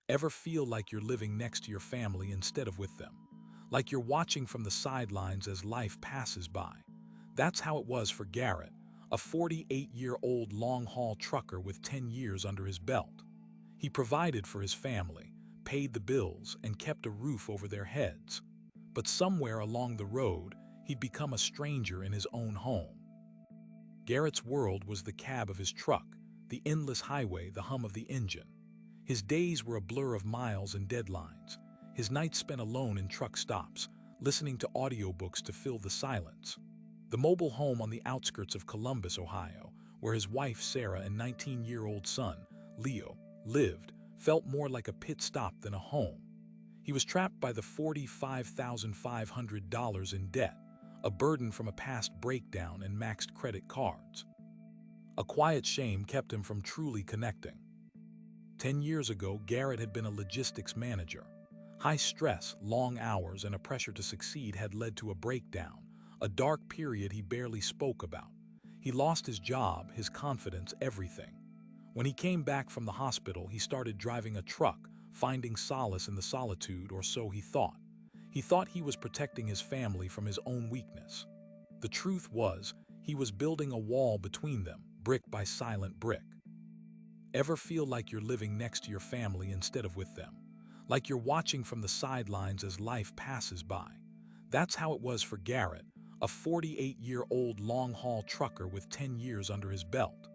Ever feel like you're living next to your family instead of with them? Like you're watching from the sidelines as life passes by? That's how it was for Garrett, a 48-year-old long-haul trucker with 10 years under his belt. He provided for his family, paid the bills, and kept a roof over their heads. But somewhere along the road, he'd become a stranger in his own home. Garrett's world was the cab of his truck, the endless highway, the hum of the engine. His days were a blur of miles and deadlines. His nights spent alone in truck stops, listening to audiobooks to fill the silence. The mobile home on the outskirts of Columbus, Ohio, where his wife Sarah and 19-year-old son, Leo, lived, felt more like a pit stop than a home. He was trapped by the $45,500 in debt, a burden from a past breakdown and maxed credit cards. A quiet shame kept him from truly connecting. 10 years ago, Garrett had been a logistics manager. High stress, long hours, and a pressure to succeed had led to a breakdown, a dark period he barely spoke about. He lost his job, his confidence, everything. When he came back from the hospital, he started driving a truck, finding solace in the solitude, or so he thought. He thought he was protecting his family from his own weakness. The truth was, he was building a wall between them, brick by silent brick. Ever feel like you're living next to your family instead of with them? Like you're watching from the sidelines as life passes by? That's how it was for Garrett, a 48-year-old long-haul trucker with 10 years under his belt.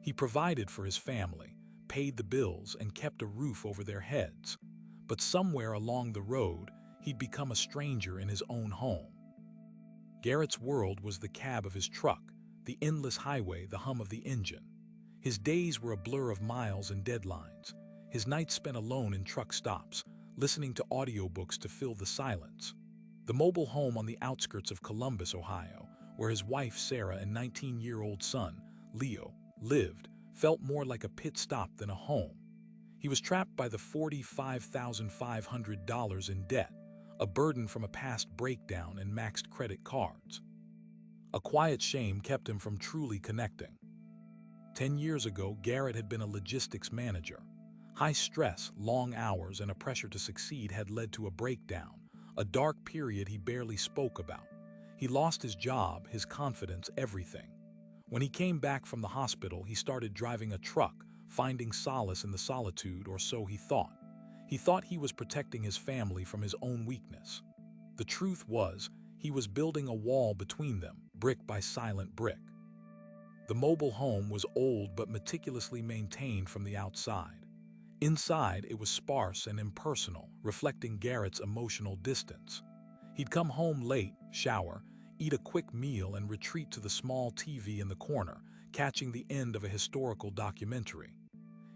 He provided for his family, paid the bills, and kept a roof over their heads. But somewhere along the road, he'd become a stranger in his own home. Garrett's world was the cab of his truck, the endless highway, the hum of the engine. His days were a blur of miles and deadlines. His nights spent alone in truck stops, listening to audiobooks to fill the silence. The mobile home on the outskirts of Columbus, Ohio, where his wife Sarah and 19-year-old son, Leo, lived, felt more like a pit stop than a home. He was trapped by the $45,500 in debt, a burden from a past breakdown and maxed credit cards. A quiet shame kept him from truly connecting. 10 years ago, Garrett had been a logistics manager. High stress, long hours, and a pressure to succeed had led to a breakdown, a dark period he barely spoke about. He lost his job, his confidence, everything. When he came back from the hospital, he started driving a truck, finding solace in the solitude, or so he thought. He thought he was protecting his family from his own weakness. The truth was, he was building a wall between them, brick by silent brick. The mobile home was old but meticulously maintained from the outside. Inside, it was sparse and impersonal, reflecting Garrett's emotional distance. He'd come home late, shower, eat a quick meal, and retreat to the small TV in the corner, catching the end of a historical documentary.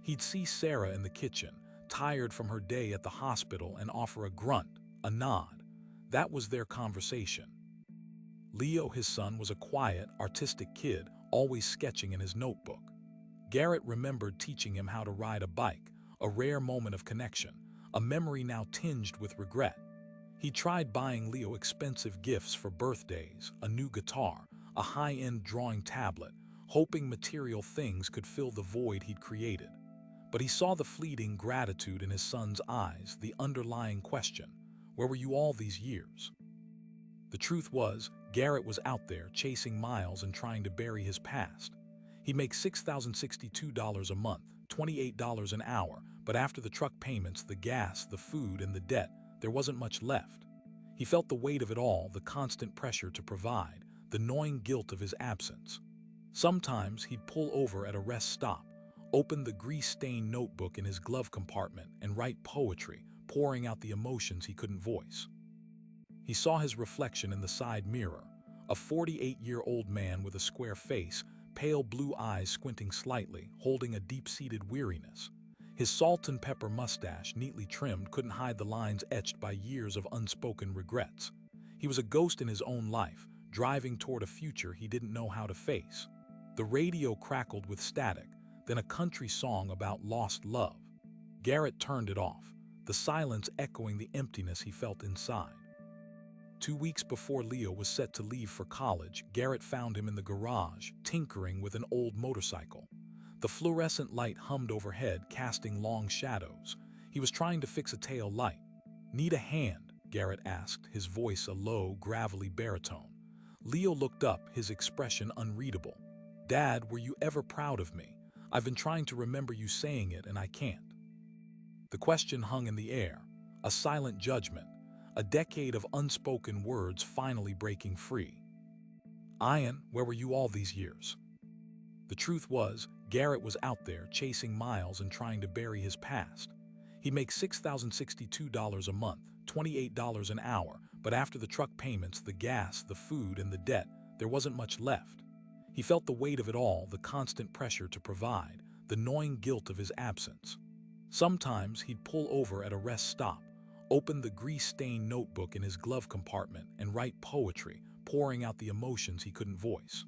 He'd see Sarah in the kitchen, tired from her day at the hospital, and offer a grunt, a nod. That was their conversation. Leo, his son, was a quiet, artistic kid, always sketching in his notebook. Garrett remembered teaching him how to ride a bike, a rare moment of connection, a memory now tinged with regret. He tried buying Leo expensive gifts for birthdays, a new guitar, a high-end drawing tablet, hoping material things could fill the void he'd created. But he saw the fleeting gratitude in his son's eyes, the underlying question, where were you all these years? The truth was, Garrett was out there chasing miles and trying to bury his past. He'd make $6,062 a month, $28 an hour, but after the truck payments, the gas, the food, and the debt, there wasn't much left. He felt the weight of it all, the constant pressure to provide, the gnawing guilt of his absence. Sometimes he'd pull over at a rest stop, open the grease-stained notebook in his glove compartment, and write poetry, pouring out the emotions he couldn't voice. He saw his reflection in the side mirror, a 48-year-old man with a square face, pale blue eyes squinting slightly, holding a deep-seated weariness. His salt and pepper mustache, neatly trimmed, couldn't hide the lines etched by years of unspoken regrets. He was a ghost in his own life, driving toward a future he didn't know how to face. The radio crackled with static, then a country song about lost love. Garrett turned it off, the silence echoing the emptiness he felt inside. 2 weeks before Leo was set to leave for college, Garrett found him in the garage, tinkering with an old motorcycle. The fluorescent light hummed overhead, casting long shadows. He was trying to fix a tail light. "Need a hand?" Garrett asked, his voice a low, gravelly baritone. Leo looked up, his expression unreadable. "Dad, were you ever proud of me? I've been trying to remember you saying it, and I can't." The question hung in the air, a silent judgment, a decade of unspoken words finally breaking free. "Ian, where were you all these years?" The truth was, Garrett was out there chasing miles and trying to bury his past. He'd make $6,062 a month, $28 an hour, but after the truck payments, the gas, the food, and the debt, there wasn't much left. He felt the weight of it all, the constant pressure to provide, the gnawing guilt of his absence. Sometimes he'd pull over at a rest stop, open the grease-stained notebook in his glove compartment, and write poetry, pouring out the emotions he couldn't voice.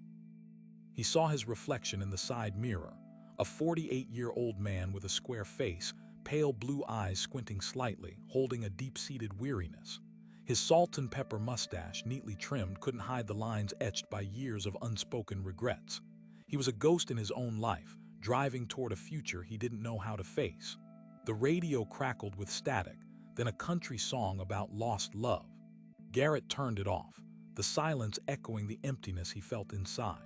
He saw his reflection in the side mirror, a 48-year-old man with a square face, pale blue eyes squinting slightly, holding a deep-seated weariness. His salt and pepper mustache, neatly trimmed, couldn't hide the lines etched by years of unspoken regrets. He was a ghost in his own life, driving toward a future he didn't know how to face. The radio crackled with static, then a country song about lost love. Garrett turned it off, the silence echoing the emptiness he felt inside.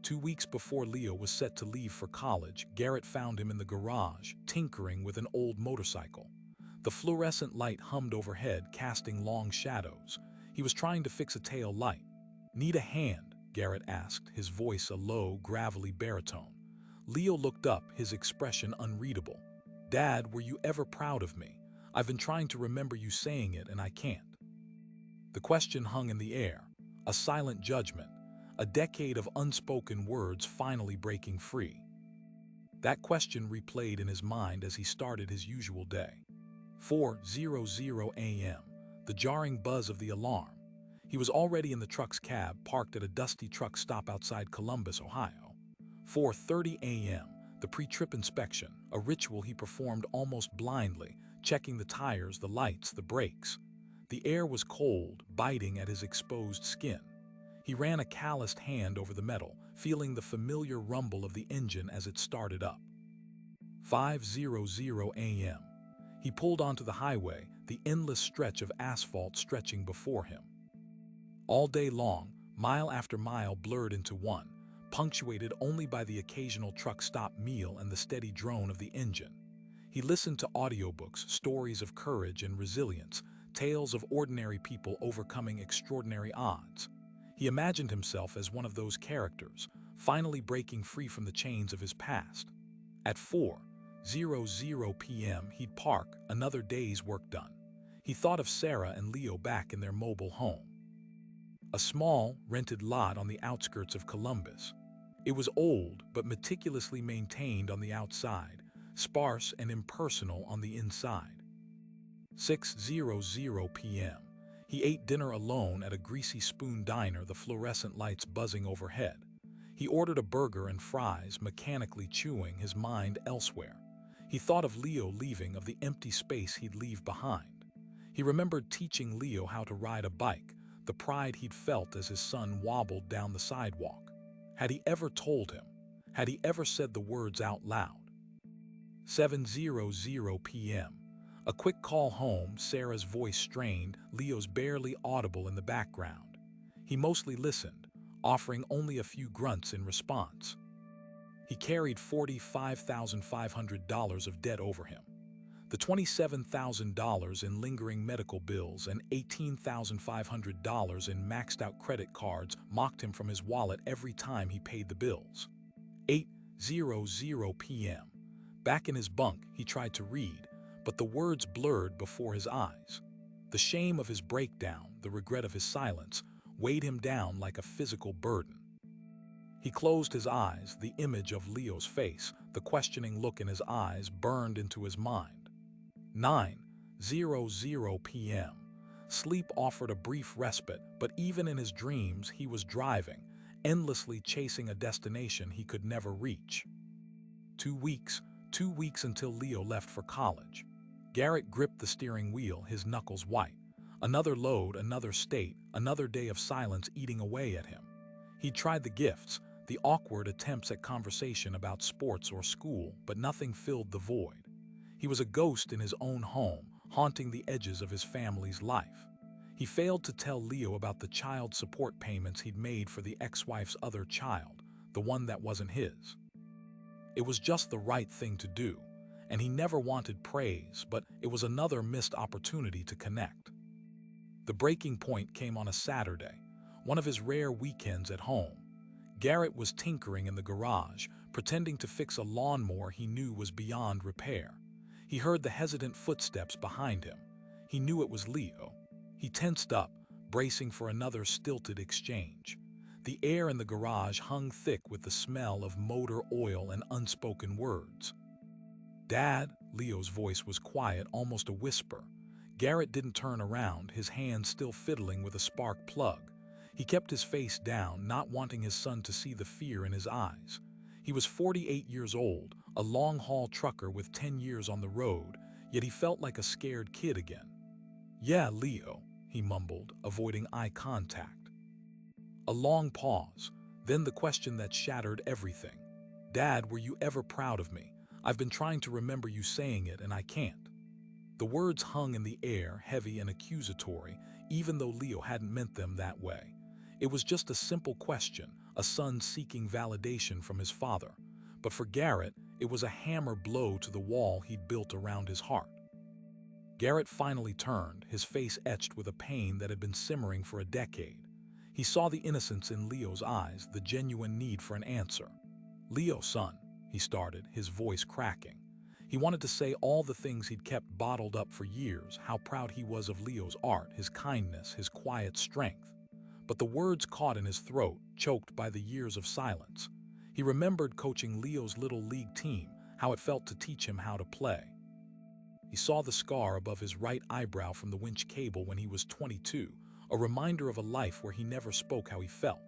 2 weeks before Leo was set to leave for college, Garrett found him in the garage, tinkering with an old motorcycle. The fluorescent light hummed overhead, casting long shadows. He was trying to fix a tail light. "Need a hand?" Garrett asked, his voice a low, gravelly baritone. Leo looked up, his expression unreadable. "Dad, were you ever proud of me? I've been trying to remember you saying it, and I can't." The question hung in the air, a silent judgment, a decade of unspoken words finally breaking free. That question replayed in his mind as he started his usual day. 4:00 a.m., the jarring buzz of the alarm. He was already in the truck's cab, parked at a dusty truck stop outside Columbus, Ohio. 4:30 a.m., the pre-trip inspection, a ritual he performed almost blindly, checking the tires, the lights, the brakes. The air was cold, biting at his exposed skin. He ran a calloused hand over the metal, feeling the familiar rumble of the engine as it started up. 5:00 a.m. He pulled onto the highway, the endless stretch of asphalt stretching before him. All day long, mile after mile blurred into one, punctuated only by the occasional truck stop meal and the steady drone of the engine. He listened to audiobooks, stories of courage and resilience, tales of ordinary people overcoming extraordinary odds. He imagined himself as one of those characters, finally breaking free from the chains of his past. At 4:00 p.m., he'd park, another day's work done. He thought of Sarah and Leo back in their mobile home. A small, rented lot on the outskirts of Columbus. It was old, but meticulously maintained on the outside, sparse and impersonal on the inside. 6:00 p.m. He ate dinner alone at a greasy spoon diner, the fluorescent lights buzzing overhead. He ordered a burger and fries, mechanically chewing, his mind elsewhere. He thought of Leo leaving, of the empty space he'd leave behind. He remembered teaching Leo how to ride a bike, the pride he'd felt as his son wobbled down the sidewalk. Had he ever told him? Had he ever said the words out loud? 7:00 p.m. A quick call home, Sarah's voice strained, Leo's barely audible in the background. He mostly listened, offering only a few grunts in response. He carried $45,500 of debt over him. The $27,000 in lingering medical bills and $18,500 in maxed-out credit cards mocked him from his wallet every time he paid the bills. 8:00 p.m. Back in his bunk, he tried to read, but the words blurred before his eyes. The shame of his breakdown, the regret of his silence, weighed him down like a physical burden. He closed his eyes, the image of Leo's face, the questioning look in his eyes burned into his mind. 9:00 p.m. Sleep offered a brief respite, but even in his dreams he was driving, endlessly chasing a destination he could never reach. 2 weeks until Leo left for college. Garrett gripped the steering wheel, his knuckles white. Another load, another state, another day of silence eating away at him. He'd tried the gifts, the awkward attempts at conversation about sports or school, but nothing filled the void. He was a ghost in his own home, haunting the edges of his family's life. He failed to tell Leo about the child support payments he'd made for the ex-wife's other child, the one that wasn't his. It was just the right thing to do, and he never wanted praise, but it was another missed opportunity to connect. The breaking point came on a Saturday, one of his rare weekends at home. Garrett was tinkering in the garage, pretending to fix a lawnmower he knew was beyond repair. He heard the hesitant footsteps behind him. He knew it was Leo. He tensed up, bracing for another stilted exchange. The air in the garage hung thick with the smell of motor oil and unspoken words. "Dad," Leo's voice was quiet, almost a whisper. Garrett didn't turn around, his hand still fiddling with a spark plug. He kept his face down, not wanting his son to see the fear in his eyes. He was 48 years old, a long-haul trucker with 10 years on the road, yet he felt like a scared kid again. "Yeah, Leo," he mumbled, avoiding eye contact. A long pause, then the question that shattered everything. "Dad, were you ever proud of me? I've been trying to remember you saying it, and I can't." The words hung in the air, heavy and accusatory, even though Leo hadn't meant them that way. It was just a simple question, a son seeking validation from his father. But for Garrett, it was a hammer blow to the wall he'd built around his heart. Garrett finally turned, his face etched with a pain that had been simmering for a decade. He saw the innocence in Leo's eyes, the genuine need for an answer. "Leo, son," he started, his voice cracking. He wanted to say all the things he'd kept bottled up for years, how proud he was of Leo's art, his kindness, his quiet strength. But the words caught in his throat, choked by the years of silence. He remembered coaching Leo's little league team, how it felt to teach him how to play. He saw the scar above his right eyebrow from the winch cable when he was 22, a reminder of a life where he never spoke how he felt.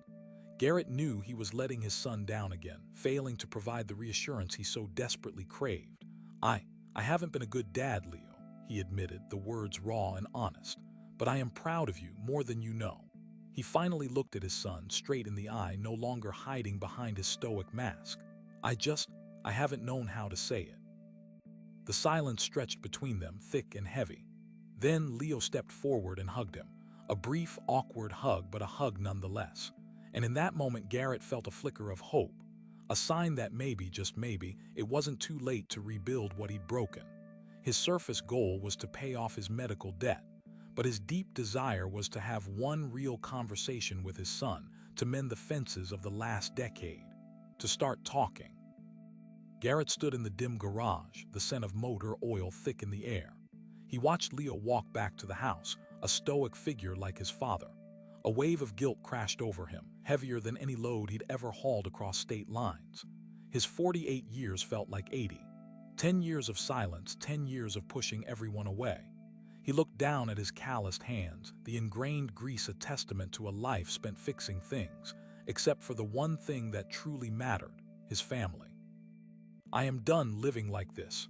Garrett knew he was letting his son down again, failing to provide the reassurance he so desperately craved. I haven't been a good dad, Leo," he admitted, the words raw and honest. "But I am proud of you, more than you know." He finally looked at his son straight in the eye, no longer hiding behind his stoic mask. I haven't known how to say it." The silence stretched between them, thick and heavy. Then Leo stepped forward and hugged him. A brief, awkward hug, but a hug nonetheless. And in that moment, Garrett felt a flicker of hope. A sign that maybe, just maybe, it wasn't too late to rebuild what he'd broken. His surface goal was to pay off his medical debt, but his deep desire was to have one real conversation with his son, to mend the fences of the last decade, to start talking. Garrett stood in the dim garage, the scent of motor oil thick in the air. He watched Leo walk back to the house, a stoic figure like his father. A wave of guilt crashed over him, heavier than any load he'd ever hauled across state lines. His 48 years felt like 80. 10 years of silence, 10 years of pushing everyone away. He looked down at his calloused hands, the ingrained grease a testament to a life spent fixing things, except for the one thing that truly mattered, his family. "I am done living like this."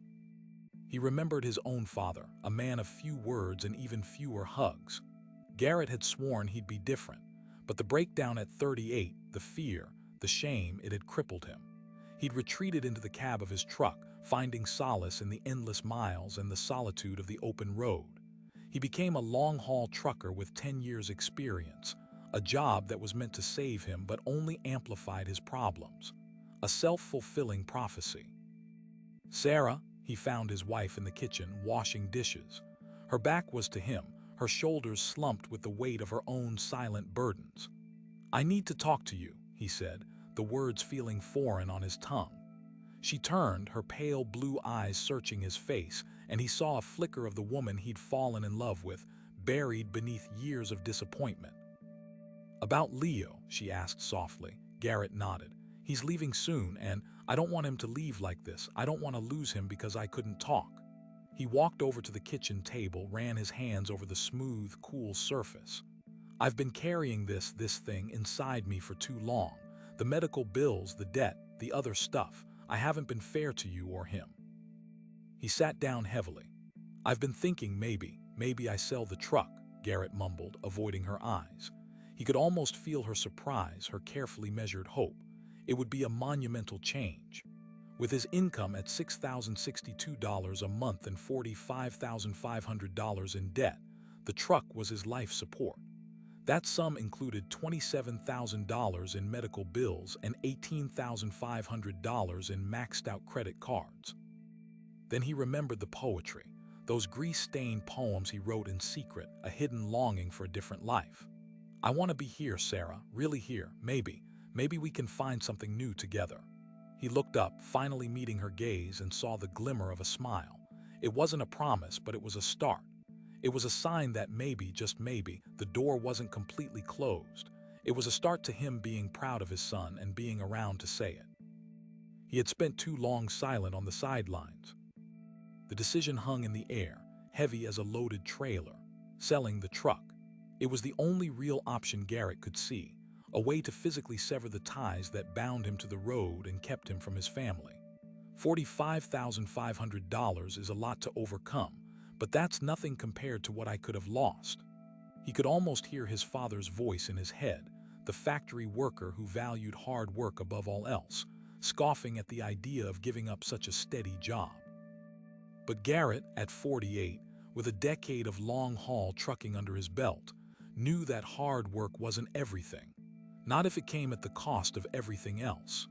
He remembered his own father, a man of few words and even fewer hugs. Garrett had sworn he'd be different, but the breakdown at 38, the fear, the shame, it had crippled him. He'd retreated into the cab of his truck, finding solace in the endless miles and the solitude of the open road. He became a long-haul trucker with 10 years' experience, a job that was meant to save him but only amplified his problems. A self-fulfilling prophecy. Sarah, he found his wife in the kitchen, washing dishes. Her back was to him, her shoulders slumped with the weight of her own silent burdens. "I need to talk to you," he said, the words feeling foreign on his tongue. She turned, her pale blue eyes searching his face, and he saw a flicker of the woman he'd fallen in love with, buried beneath years of disappointment. "About Leo?" she asked softly. Garrett nodded. "He's leaving soon, and I don't want him to leave like this. I don't want to lose him because I couldn't talk." He walked over to the kitchen table, ran his hands over the smooth, cool surface. "I've been carrying this thing inside me for too long. The medical bills, the debt, the other stuff. I haven't been fair to you or him." He sat down heavily. "I've been thinking maybe I sell the truck," Garrett mumbled, avoiding her eyes. He could almost feel her surprise, her carefully measured hope. It would be a monumental change. With his income at $6,062 a month and $45,500 in debt, the truck was his life support. That sum included $27,000 in medical bills and $18,500 in maxed-out credit cards. Then he remembered the poetry, those grease-stained poems he wrote in secret, a hidden longing for a different life. "I want to be here, Sarah, really here. Maybe we can find something new together." He looked up, finally meeting her gaze, and saw the glimmer of a smile. It wasn't a promise, but it was a start. It was a sign that maybe, just maybe, the door wasn't completely closed. It was a start to him being proud of his son and being around to say it. He had spent too long silent on the sidelines. The decision hung in the air, heavy as a loaded trailer. Selling the truck. It was the only real option Garrett could see, a way to physically sever the ties that bound him to the road and kept him from his family. $45,500 is a lot to overcome, but that's nothing compared to what I could have lost. He could almost hear his father's voice in his head, the factory worker who valued hard work above all else, scoffing at the idea of giving up such a steady job. But Garrett, at 48, with a decade of long-haul trucking under his belt, knew that hard work wasn't everything, not if it came at the cost of everything else.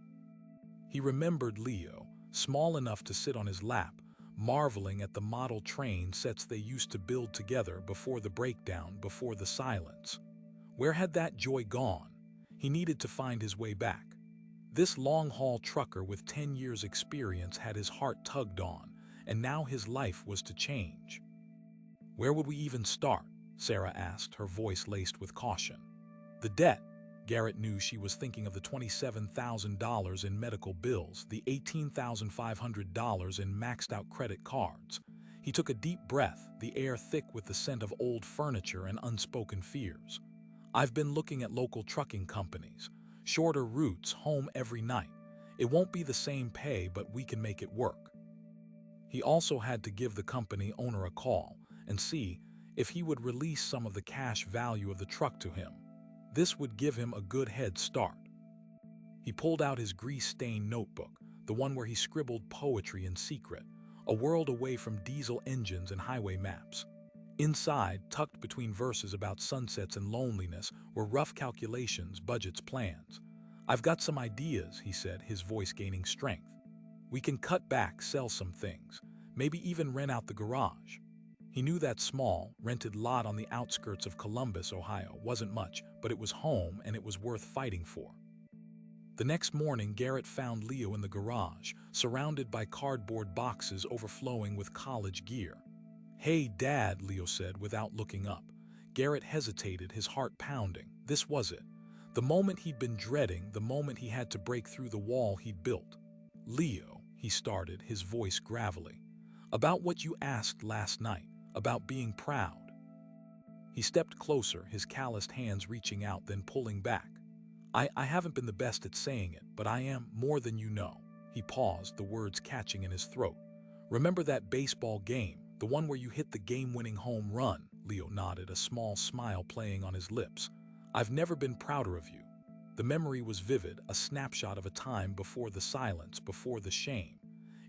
He remembered Leo, small enough to sit on his lap, marveling at the model train sets they used to build together before the breakdown, before the silence. Where had that joy gone? He needed to find his way back. This long-haul trucker with 10 years' experience had his heart tugged on, and now his life was to change. "Where would we even start?" Sarah asked, her voice laced with caution. "The debt." Garrett knew she was thinking of the $27,000 in medical bills, the $18,500 in maxed-out credit cards. He took a deep breath, the air thick with the scent of old furniture and unspoken fears. "I've been looking at local trucking companies. Shorter routes, home every night. It won't be the same pay, but we can make it work." He also had to give the company owner a call and see if he would release some of the cash value of the truck to him. This would give him a good head start. He pulled out his grease-stained notebook, the one where he scribbled poetry in secret, a world away from diesel engines and highway maps. Inside, tucked between verses about sunsets and loneliness, were rough calculations, budgets, plans. "I've got some ideas," he said, his voice gaining strength. "We can cut back, sell some things, maybe even rent out the garage." He knew that small, rented lot on the outskirts of Columbus, Ohio, wasn't much, but it was home and it was worth fighting for. The next morning, Garrett found Leo in the garage, surrounded by cardboard boxes overflowing with college gear. "Hey, Dad," Leo said without looking up. Garrett hesitated, his heart pounding. This was it. The moment he'd been dreading, the moment he had to break through the wall he'd built. "Leo," he started, his voice gravelly. "About what you asked last night. About being proud." He stepped closer, his calloused hands reaching out, then pulling back. I haven't been the best at saying it, but I am, more than you know." He paused, the words catching in his throat. "Remember that baseball game, the one where you hit the game-winning home run?" Leo nodded, a small smile playing on his lips. "I've never been prouder of you." The memory was vivid, a snapshot of a time before the silence, before the shame.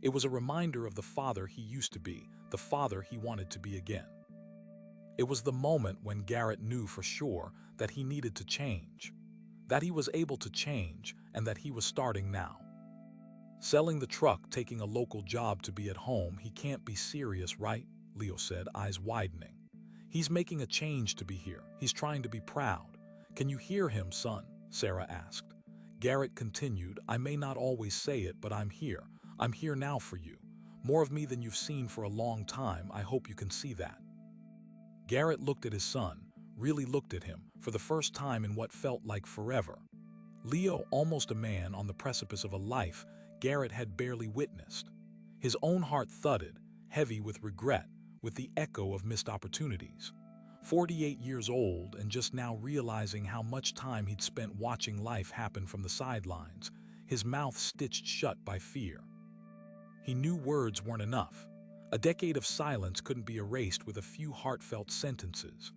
It was a reminder of the father he used to be, the father he wanted to be again. It was the moment when Garrett knew for sure that he needed to change, that he was able to change, and that he was starting now. "Selling the truck, taking a local job to be at home, he can't be serious, right?" Leo said, eyes widening. "He's making a change to be here. He's trying to be proud. Can you hear him, son?" Sarah asked. Garrett continued, "I may not always say it, but I'm here. I'm here now for you. More of me than you've seen for a long time. I hope you can see that." Garrett looked at his son, really looked at him, for the first time in what felt like forever. Leo, almost a man on the precipice of a life Garrett had barely witnessed. His own heart thudded, heavy with regret, with the echo of missed opportunities. 48 years old and just now realizing how much time he'd spent watching life happen from the sidelines, his mouth stitched shut by fear. He knew words weren't enough. A decade of silence couldn't be erased with a few heartfelt sentences.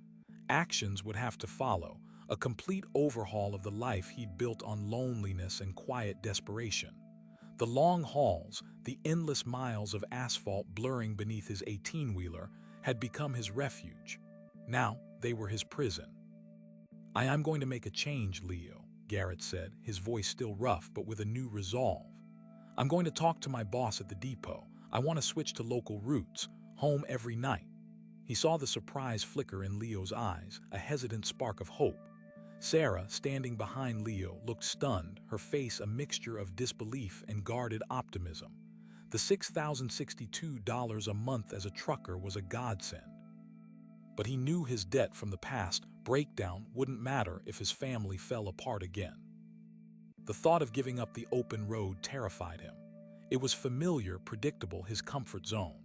Actions would have to follow, a complete overhaul of the life he'd built on loneliness and quiet desperation. The long hauls, the endless miles of asphalt blurring beneath his 18-wheeler, had become his refuge. Now they were his prison. "I am going to make a change, Leo," Garrett said, his voice still rough but with a new resolve. "I'm going to talk to my boss at the depot. I want to switch to local routes, home every night." He saw the surprise flicker in Leo's eyes, a hesitant spark of hope. Sarah, standing behind Leo, looked stunned, her face a mixture of disbelief and guarded optimism. The $6,062 a month as a trucker was a godsend. But he knew his debt from the past breakdown wouldn't matter if his family fell apart again. The thought of giving up the open road terrified him. It was familiar, predictable, his comfort zone.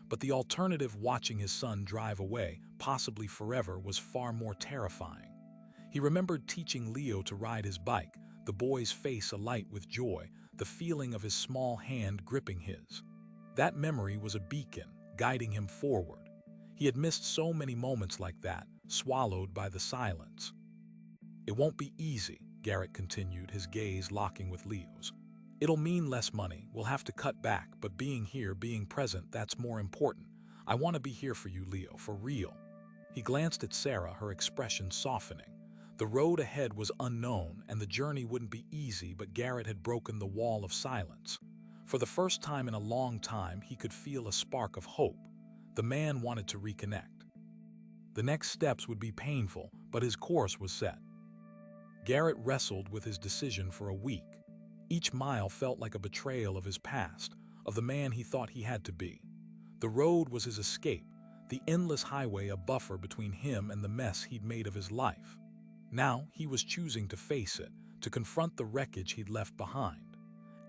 But the alternative, watching his son drive away, possibly forever, was far more terrifying. He remembered teaching Leo to ride his bike, the boy's face alight with joy, the feeling of his small hand gripping his. That memory was a beacon, guiding him forward. He had missed so many moments like that, swallowed by the silence. "It won't be easy," Garrett continued, his gaze locking with Leo's. "It'll mean less money, we'll have to cut back, but being here, being present, that's more important. I want to be here for you, Leo, for real." He glanced at Sarah, her expression softening. The road ahead was unknown, and the journey wouldn't be easy, but Garrett had broken the wall of silence. For the first time in a long time, he could feel a spark of hope. The man wanted to reconnect. The next steps would be painful, but his course was set. Garrett wrestled with his decision for a week. Each mile felt like a betrayal of his past, of the man he thought he had to be. The road was his escape, the endless highway a buffer between him and the mess he'd made of his life. Now he was choosing to face it, to confront the wreckage he'd left behind.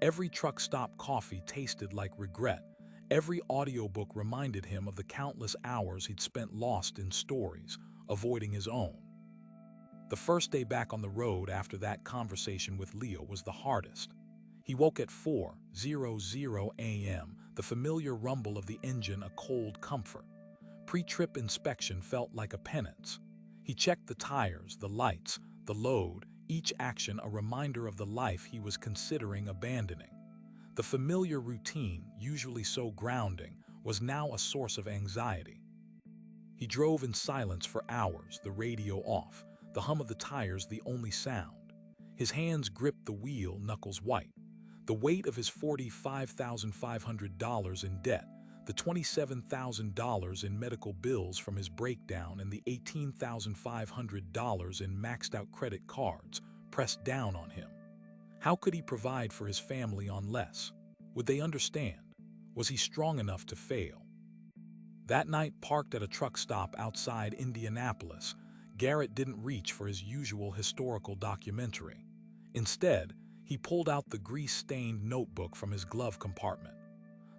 Every truck stop coffee tasted like regret. Every audiobook reminded him of the countless hours he'd spent lost in stories, avoiding his own. The first day back on the road after that conversation with Leo was the hardest. He woke at 4:00 a.m., the familiar rumble of the engine a cold comfort. Pre-trip inspection felt like a penance. He checked the tires, the lights, the load, each action a reminder of the life he was considering abandoning. The familiar routine, usually so grounding, was now a source of anxiety. He drove in silence for hours, the radio off, the hum of the tires the only sound. His hands gripped the wheel, knuckles white. The weight of his $45,500 in debt, the $27,000 in medical bills from his breakdown, and the $18,500 in maxed-out credit cards pressed down on him. How could he provide for his family on less? Would they understand? Was he strong enough to fail? That night, parked at a truck stop outside Indianapolis, Garrett didn't reach for his usual historical documentary. Instead, he pulled out the grease-stained notebook from his glove compartment.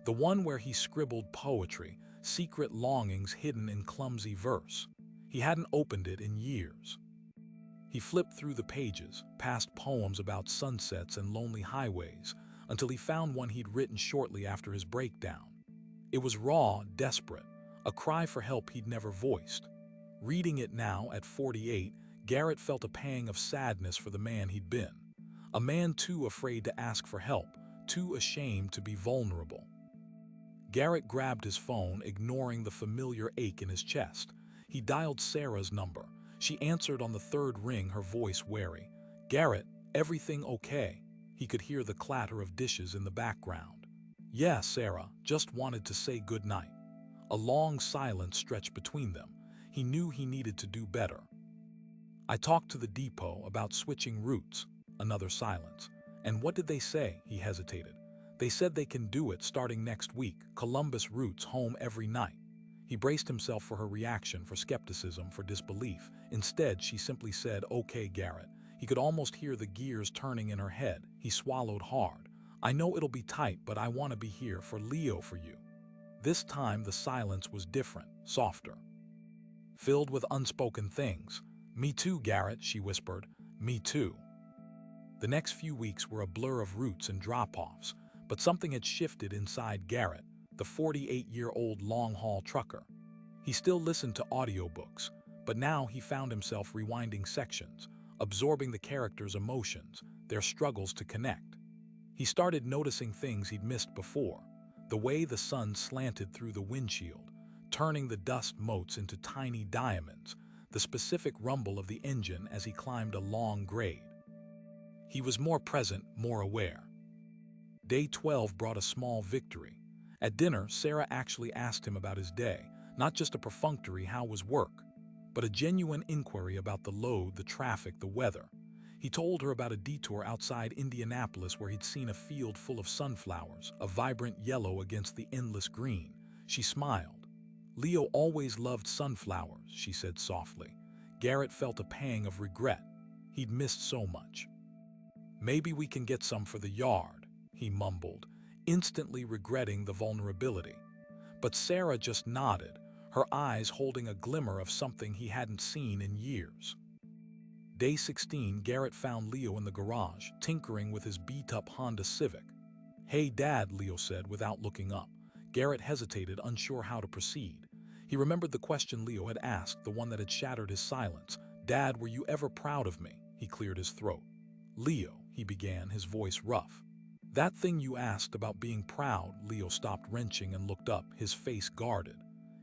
The one where he scribbled poetry, secret longings hidden in clumsy verse. He hadn't opened it in years. He flipped through the pages, past poems about sunsets and lonely highways, until he found one he'd written shortly after his breakdown. It was raw, desperate, a cry for help he'd never voiced. Reading it now, at 48, Garrett felt a pang of sadness for the man he'd been. A man too afraid to ask for help, too ashamed to be vulnerable. Garrett grabbed his phone, ignoring the familiar ache in his chest. He dialed Sarah's number. She answered on the third ring, her voice wary. "Garrett, everything okay?" He could hear the clatter of dishes in the background. "Yeah, Sarah, just wanted to say goodnight." A long silence stretched between them. He knew he needed to do better. "I talked to the depot about switching routes." Another silence. "And what did they say?" He hesitated. "They said they can do it starting next week, Columbus routes, home every night." He braced himself for her reaction, for skepticism, for disbelief. Instead, she simply said, "Okay, Garrett." He could almost hear the gears turning in her head. He swallowed hard. "I know it'll be tight, but I want to be here for Leo, for you." This time, the silence was different, softer, filled with unspoken things. "Me too, Garrett," she whispered. "Me too." The next few weeks were a blur of routes and drop-offs, but something had shifted inside Garrett, the 48-year-old long-haul trucker. He still listened to audiobooks, but now he found himself rewinding sections, absorbing the characters' emotions, their struggles to connect. He started noticing things he'd missed before, the way the sun slanted through the windshield, turning the dust motes into tiny diamonds, the specific rumble of the engine as he climbed a long grade. He was more present, more aware. Day 12 brought a small victory. At dinner, Sarah actually asked him about his day, not just a perfunctory "how was work," but a genuine inquiry about the load, the traffic, the weather. He told her about a detour outside Indianapolis where he'd seen a field full of sunflowers, a vibrant yellow against the endless green. She smiled. "Leo always loved sunflowers," she said softly. Garrett felt a pang of regret. He'd missed so much. "Maybe we can get some for the yard," he mumbled, instantly regretting the vulnerability. But Sarah just nodded, her eyes holding a glimmer of something he hadn't seen in years. Day 16, Garrett found Leo in the garage, tinkering with his beat-up Honda Civic. "Hey, Dad," Leo said without looking up. Garrett hesitated, unsure how to proceed. He remembered the question Leo had asked, the one that had shattered his silence. "Dad, were you ever proud of me?" He cleared his throat. "Leo," he began, his voice rough. "That thing you asked about being proud," Leo stopped wrenching and looked up, his face guarded.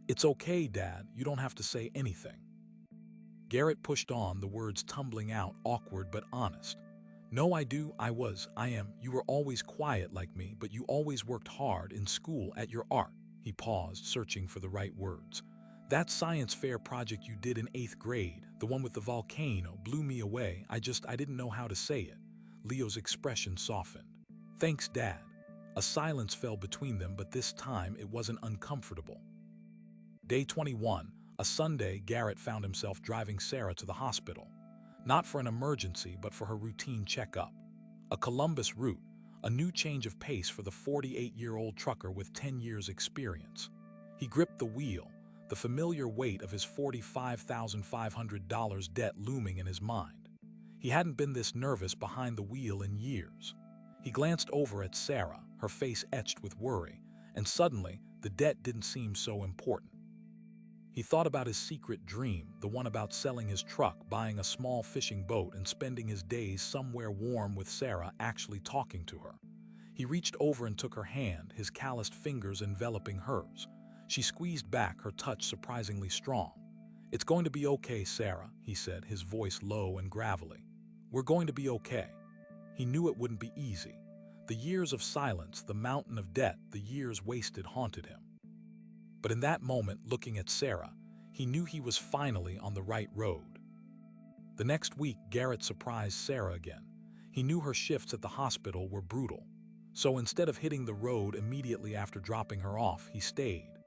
"It's okay, Dad, you don't have to say anything." Garrett pushed on, the words tumbling out, awkward but honest. "No, I am. You were always quiet like me, but you always worked hard in school at your art." He paused, searching for the right words. "That science fair project you did in 8th grade, the one with the volcano, blew me away. I didn't know how to say it." Leo's expression softened. "Thanks, Dad." A silence fell between them, but this time it wasn't uncomfortable. Day 21, a Sunday, Garrett found himself driving Sarah to the hospital. Not for an emergency, but for her routine checkup. A Columbus route, a new change of pace for the 48-year-old trucker with 10 years' experience. He gripped the wheel, the familiar weight of his $45,500 debt looming in his mind. He hadn't been this nervous behind the wheel in years. He glanced over at Sarah, her face etched with worry, and suddenly the debt didn't seem so important. He thought about his secret dream, the one about selling his truck, buying a small fishing boat, and spending his days somewhere warm with Sarah, actually talking to her. He reached over and took her hand, his calloused fingers enveloping hers. She squeezed back, her touch surprisingly strong. "It's going to be okay, Sarah," he said, his voice low and gravelly. "We're going to be okay." He knew it wouldn't be easy. The years of silence, the mountain of debt, the years wasted haunted him. But in that moment, looking at Sarah, he knew he was finally on the right road. The next week, Garrett surprised Sarah again. He knew her shifts at the hospital were brutal. So instead of hitting the road immediately after dropping her off, he stayed.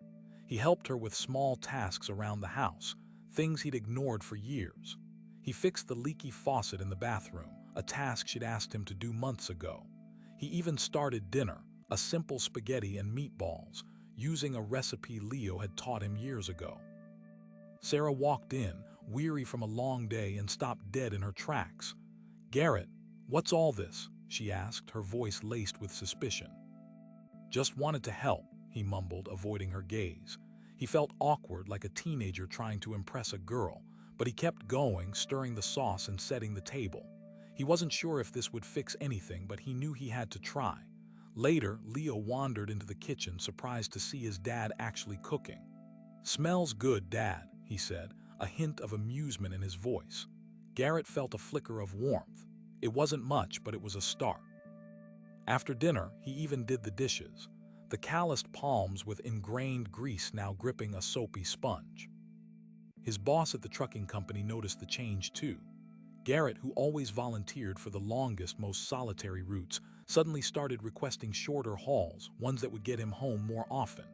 He helped her with small tasks around the house, things he'd ignored for years. He fixed the leaky faucet in the bathroom, a task she'd asked him to do months ago. He even started dinner, a simple spaghetti and meatballs, using a recipe Leo had taught him years ago. Sarah walked in, weary from a long day, and stopped dead in her tracks. "Garrett, what's all this?" she asked, her voice laced with suspicion. "Just wanted to help," he mumbled, avoiding her gaze. He felt awkward, like a teenager trying to impress a girl, but he kept going, stirring the sauce and setting the table. He wasn't sure if this would fix anything, but he knew he had to try. Later, Leo wandered into the kitchen, surprised to see his dad actually cooking. "Smells good, Dad," he said, a hint of amusement in his voice. Garrett felt a flicker of warmth. It wasn't much, but it was a start. After dinner, he even did the dishes, the calloused palms with ingrained grease now gripping a soapy sponge. His boss at the trucking company noticed the change too. Garrett, who always volunteered for the longest, most solitary routes, suddenly started requesting shorter hauls, ones that would get him home more often.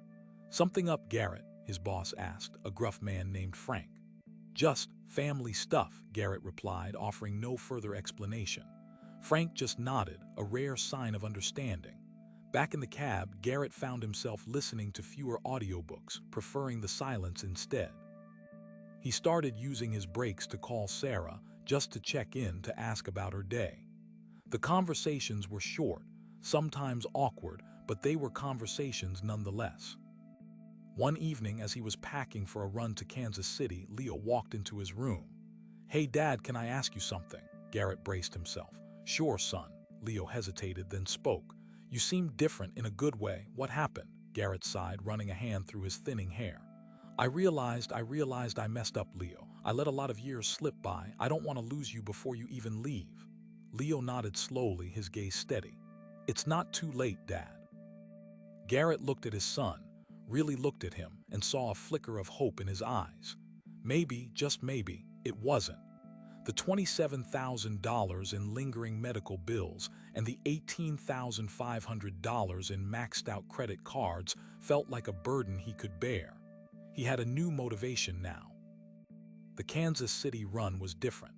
"Something up, Garrett?" his boss asked, a gruff man named Frank. "Just family stuff," Garrett replied, offering no further explanation. Frank just nodded, a rare sign of understanding. Back in the cab, Garrett found himself listening to fewer audiobooks, preferring the silence instead. He started using his breaks to call Sarah, just to check in, to ask about her day. The conversations were short, sometimes awkward, but they were conversations nonetheless. One evening, as he was packing for a run to Kansas City, Leo walked into his room. "Hey, Dad, can I ask you something?" Garrett braced himself. "Sure, son." Leo hesitated, then spoke. You seem different in a good way. What happened? Garrett sighed, running a hand through his thinning hair. I realized I messed up, Leo. I let a lot of years slip by. I don't want to lose you before you even leave. Leo nodded slowly, his gaze steady. It's not too late, Dad. Garrett looked at his son, really looked at him, and saw a flicker of hope in his eyes. Maybe, just maybe, it wasn't. The $27,000 in lingering medical bills and the $18,500 in maxed-out credit cards felt like a burden he could bear. He had a new motivation now. The Kansas City run was different.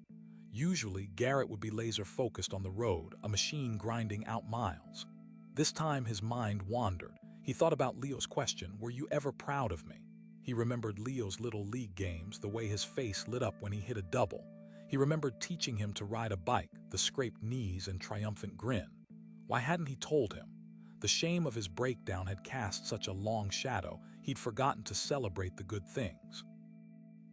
Usually, Garrett would be laser-focused on the road, a machine grinding out miles. This time his mind wandered. He thought about Leo's question, were you ever proud of me? He remembered Leo's little league games, the way his face lit up when he hit a double. He remembered teaching him to ride a bike, the scraped knees and triumphant grin. Why hadn't he told him? The shame of his breakdown had cast such a long shadow, he'd forgotten to celebrate the good things.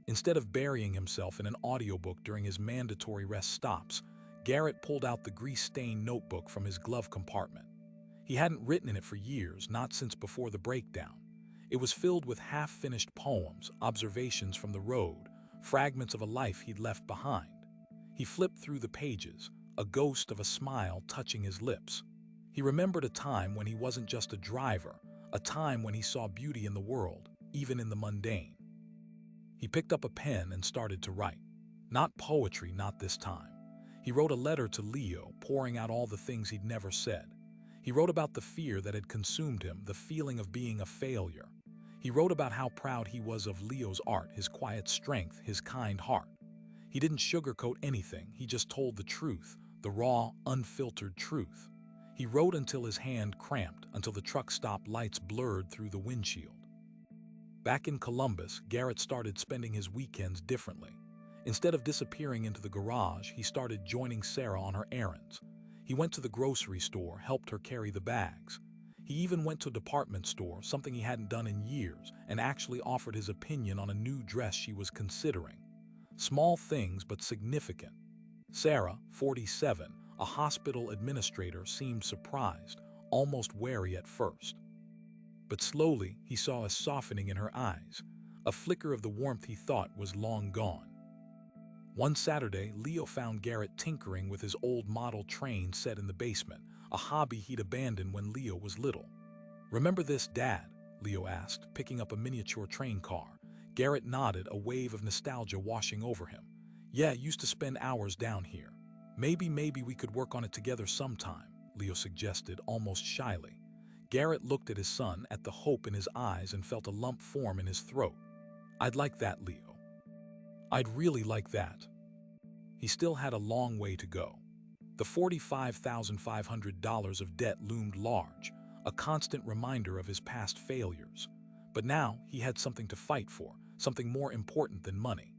Instead of burying himself in an audiobook during his mandatory rest stops, Garrett pulled out the grease-stained notebook from his glove compartment. He hadn't written in it for years, not since before the breakdown. It was filled with half-finished poems, observations from the road, fragments of a life he'd left behind. He flipped through the pages, a ghost of a smile touching his lips. He remembered a time when he wasn't just a driver, a time when he saw beauty in the world, even in the mundane. He picked up a pen and started to write. Not poetry, not this time. He wrote a letter to Leo, pouring out all the things he'd never said. He wrote about the fear that had consumed him, the feeling of being a failure. He wrote about how proud he was of Leo's art, his quiet strength, his kind heart. He didn't sugarcoat anything, he just told the truth, the raw, unfiltered truth. He wrote until his hand cramped, until the truck stop lights blurred through the windshield. Back in Columbus, Garrett started spending his weekends differently. Instead of disappearing into the garage, he started joining Sarah on her errands. He went to the grocery store, helped her carry the bags. He even went to a department store, something he hadn't done in years, and actually offered his opinion on a new dress she was considering. Small things, but significant. Sarah, 47, a hospital administrator, seemed surprised, almost wary at first. But slowly, he saw a softening in her eyes, a flicker of the warmth he thought was long gone. One Saturday, Leo found Garrett tinkering with his old model train set in the basement, a hobby he'd abandoned when Leo was little. Remember this, Dad? Leo asked, picking up a miniature train car. Garrett nodded, a wave of nostalgia washing over him. Yeah, used to spend hours down here. Maybe we could work on it together sometime, Leo suggested, almost shyly. Garrett looked at his son, at the hope in his eyes, and felt a lump form in his throat. I'd like that, Leo. I'd really like that. He still had a long way to go. The $45,500 of debt loomed large, a constant reminder of his past failures. But now he had something to fight for, something more important than money.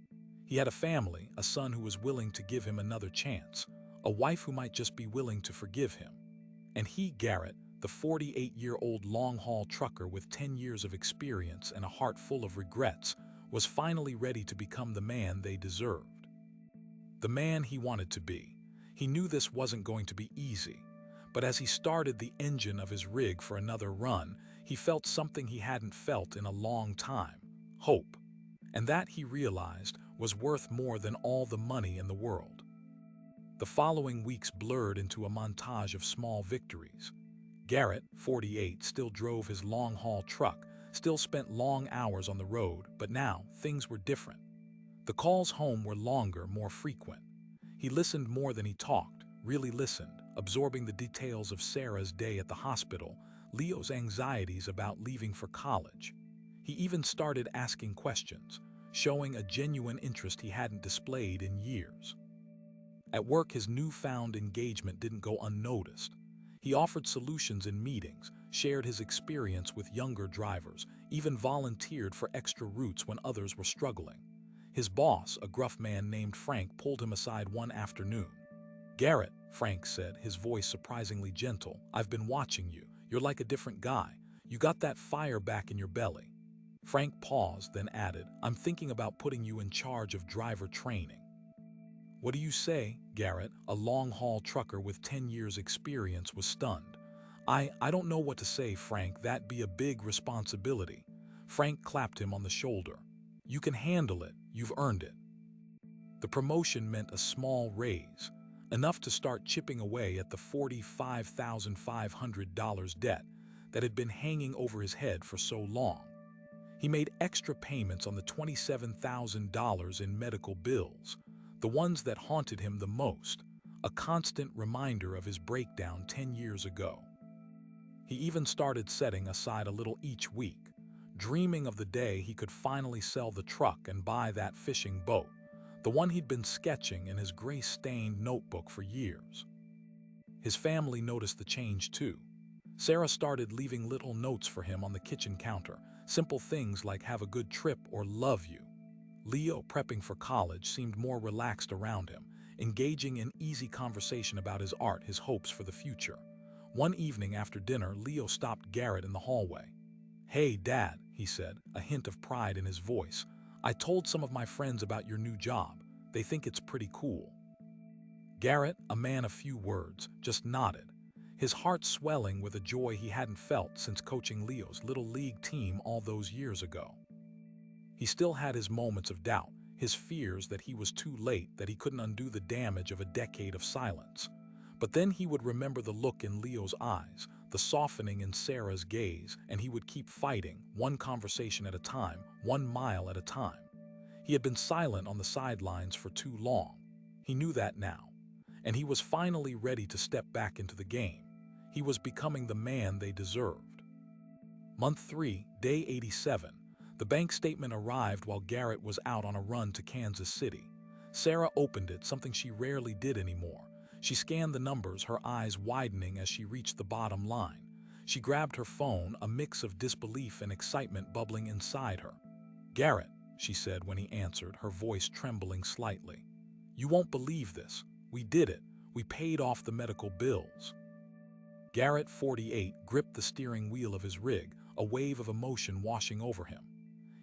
He had a family, a son who was willing to give him another chance, a wife who might just be willing to forgive him. And he, Garrett, the 48-year-old long-haul trucker with 10 years of experience and a heart full of regrets, was finally ready to become the man they deserved. The man he wanted to be. He knew this wasn't going to be easy, but as he started the engine of his rig for another run, he felt something he hadn't felt in a long time: hope. And that, he realized, was worth more than all the money in the world. The following weeks blurred into a montage of small victories. Garrett, 48, still drove his long-haul truck, still spent long hours on the road, but now things were different. The calls home were longer, more frequent. He listened more than he talked, really listened, absorbing the details of Sarah's day at the hospital, Leo's anxieties about leaving for college. He even started asking questions, showing a genuine interest he hadn't displayed in years. At work, his newfound engagement didn't go unnoticed. He offered solutions in meetings, shared his experience with younger drivers, even volunteered for extra routes when others were struggling. His boss, a gruff man named Frank, pulled him aside one afternoon. "Garrett," Frank said, his voice surprisingly gentle, "I've been watching you. You're like a different guy. You got that fire back in your belly." Frank paused, then added, "I'm thinking about putting you in charge of driver training." What do you say, Garrett, a long-haul trucker with 10 years' experience, was stunned. I don't know what to say, Frank. That'd be a big responsibility. Frank clapped him on the shoulder. You can handle it. You've earned it. The promotion meant a small raise, enough to start chipping away at the $45,500 debt that had been hanging over his head for so long. He made extra payments on the $27,000 in medical bills, the ones that haunted him the most, a constant reminder of his breakdown 10 years ago. He even started setting aside a little each week, dreaming of the day he could finally sell the truck and buy that fishing boat, the one he'd been sketching in his gray-stained notebook for years. His family noticed the change too. Sarah started leaving little notes for him on the kitchen counter, simple things like "have a good trip" or "love you." Leo, prepping for college, seemed more relaxed around him, engaging in easy conversation about his art, his hopes for the future. One evening after dinner, Leo stopped Garrett in the hallway. "Hey, Dad," he said, a hint of pride in his voice. "I told some of my friends about your new job. They think it's pretty cool." Garrett, a man of few words, just nodded, his heart swelling with a joy he hadn't felt since coaching Leo's little league team all those years ago. He still had his moments of doubt, his fears that he was too late, that he couldn't undo the damage of a decade of silence. But then he would remember the look in Leo's eyes, the softening in Sarah's gaze, and he would keep fighting, one conversation at a time, 1 mile at a time. He had been silent on the sidelines for too long. He knew that now, and he was finally ready to step back into the game. He was becoming the man they deserved. Month 3, day 87. The bank statement arrived while Garrett was out on a run to Kansas City. Sarah opened it, something she rarely did anymore. She scanned the numbers, her eyes widening as she reached the bottom line. She grabbed her phone, a mix of disbelief and excitement bubbling inside her. "Garrett," she said when he answered, her voice trembling slightly. "You won't believe this. We did it. We paid off the medical bills." Garrett, 48, gripped the steering wheel of his rig, a wave of emotion washing over him.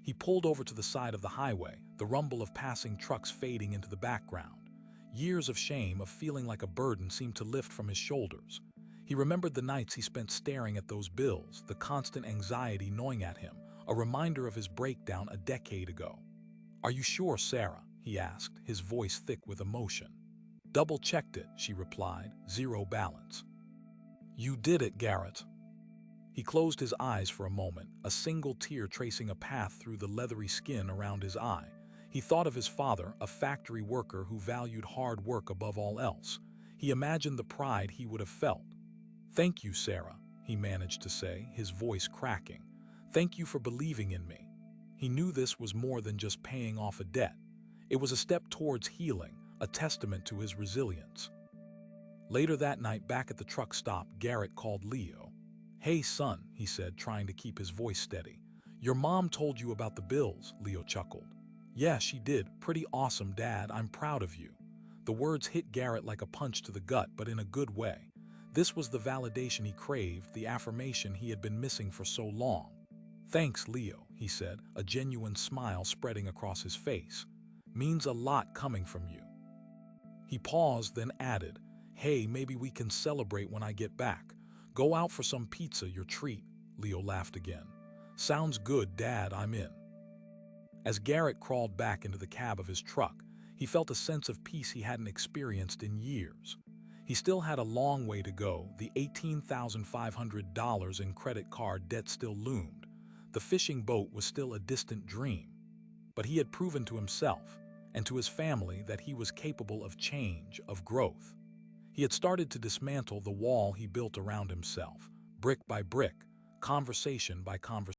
He pulled over to the side of the highway, the rumble of passing trucks fading into the background. Years of shame, of feeling like a burden, seemed to lift from his shoulders. He remembered the nights he spent staring at those bills, the constant anxiety gnawing at him, a reminder of his breakdown a decade ago. "Are you sure, Sarah?" he asked, his voice thick with emotion. "Double-checked it," she replied, "zero balance." "You did it, Garrett." He closed his eyes for a moment, a single tear tracing a path through the leathery skin around his eye. He thought of his father, a factory worker who valued hard work above all else. He imagined the pride he would have felt. "Thank you, Sarah," he managed to say, his voice cracking. "Thank you for believing in me." He knew this was more than just paying off a debt. It was a step towards healing, a testament to his resilience. Later that night, back at the truck stop, Garrett called Leo. "Hey, son," he said, trying to keep his voice steady. "Your mom told you about the bills," Leo chuckled. "Yeah, she did. Pretty awesome, Dad. I'm proud of you." The words hit Garrett like a punch to the gut, but in a good way. This was the validation he craved, the affirmation he had been missing for so long. "Thanks, Leo," he said, a genuine smile spreading across his face. "Means a lot coming from you." He paused, then added, "Hey, maybe we can celebrate when I get back. Go out for some pizza, your treat." Leo laughed again. "Sounds good, Dad, I'm in." As Garrett crawled back into the cab of his truck, he felt a sense of peace he hadn't experienced in years. He still had a long way to go. The $18,500 in credit card debt still loomed. The fishing boat was still a distant dream. But he had proven to himself and to his family that he was capable of change, of growth. He had started to dismantle the wall he built around himself, brick by brick, conversation by conversation.